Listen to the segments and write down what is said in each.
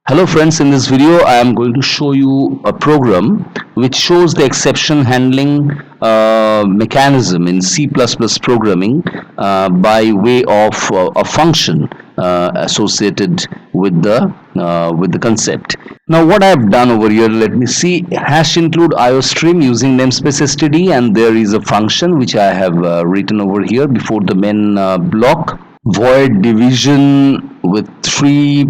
Hello friends, in this video I am going to show you a program which shows the exception handling mechanism in C++ programming by way of a function associated with the concept. Now what I have done over here, let me see, hash include iostream using namespace std, and there is a function which I have written over here before the main block. Void division with three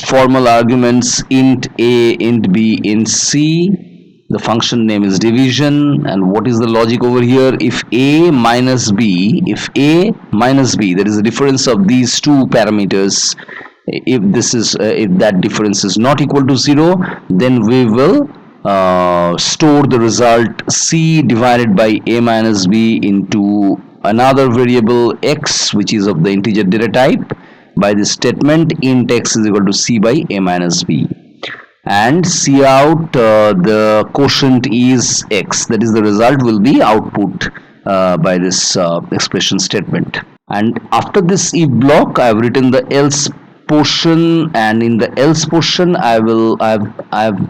formal arguments, int a, int b, int c. The function name is division, and what is the logic over here? If a minus b, there is a difference of these two parameters. If that difference is not equal to 0, then we will store the result c divided by a minus b into another variable x, which is of the integer data type, by this statement int x is equal to c by a minus b, and c out the quotient is x, that is the result will be output by this expression statement. And after this if block I have written the else portion, and in the else portion I have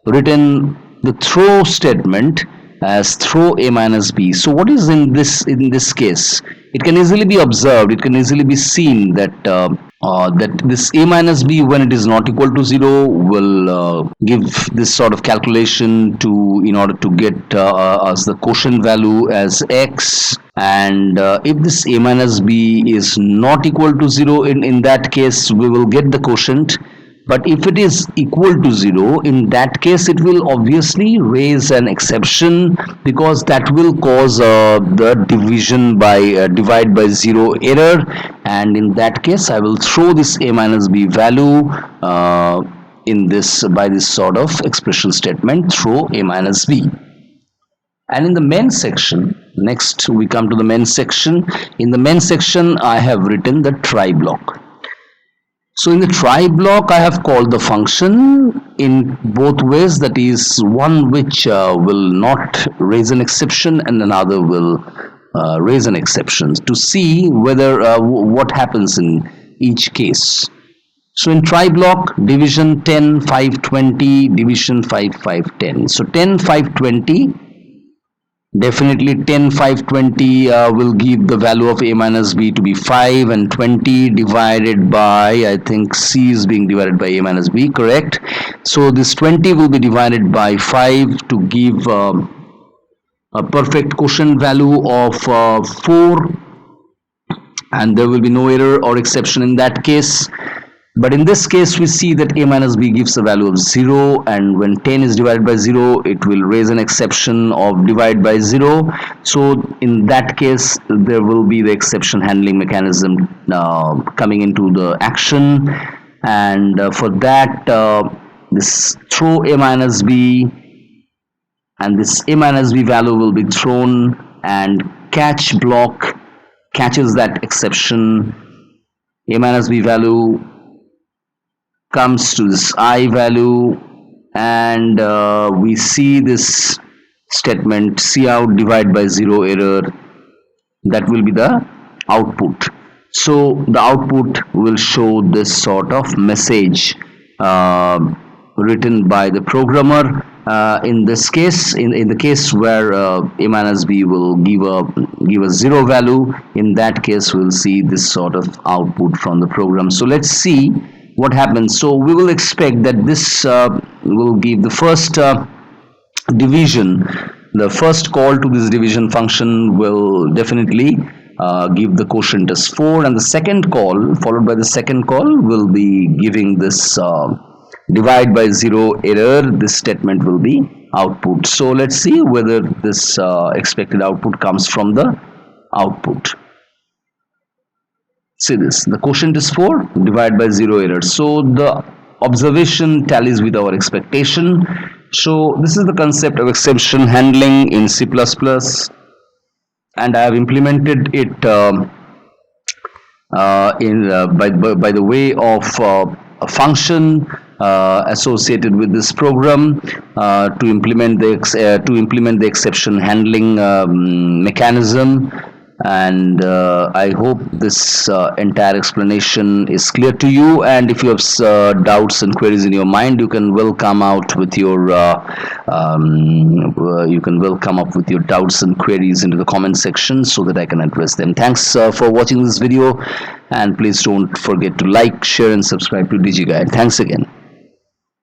written the throw statement as throw a minus b. So what is in this case? It can easily be observed, it can easily be seen that that this a minus b, when it is not equal to 0, will give this sort of calculation in order to get us the quotient value as x. And if this a minus b is not equal to 0, in that case we will get the quotient. But if it is equal to 0, in that case it will obviously raise an exception, because that will cause the division by divide by 0 error, and in that case I will throw this a minus b value by this sort of expression statement, throw a minus b. And in the main section, next we come to the main section. In the main section I have written the try block. So in the try block I have called the function in both ways, that is, one which will not raise an exception and another will raise an exception, to see whether what happens in each case. So in try block, division 10 5 20, division 5 5 10. So 10 5 20, definitely 10 5 20 will give the value of a minus b to be 5, and 20 divided by, I think c is being divided by a minus b, correct? So this 20 will be divided by 5 to give a perfect quotient value of 4, and there will be no error or exception in that case. But in this case we see that a minus b gives a value of 0, and when 10 is divided by 0 it will raise an exception of divide by 0. So in that case there will be the exception handling mechanism coming into the action, and for that this throw a minus b, and this a minus b value will be thrown, and catch block catches that exception. A minus b value comes to this I value, and we see this statement c out divide by 0 error, that will be the output. So the output will show this sort of message written by the programmer. In this case, in the case where a minus b will give a 0 value, in that case we'll see this sort of output from the program. So let's see what happens. So we will expect that this will give the first division. The first call to this division function will definitely give the quotient as 4, and the second call, followed by the second call, will be giving this divide by 0 error. This statement will be output. So let's see whether this expected output comes from the output. See this, the quotient is 4, divide by 0 error. So the observation tallies with our expectation. So this is the concept of exception handling in C++, and I have implemented it by the way of a function associated with this program to implement the exception handling mechanism. and I hope this entire explanation is clear to you. And if you have doubts and queries in your mind, you can well come out with your you can well come up with your doubts and queries into the comment section so that I can address them. Thanks for watching this video, and please don't forget to like, share, and subscribe to DigiGuide. Thanks again.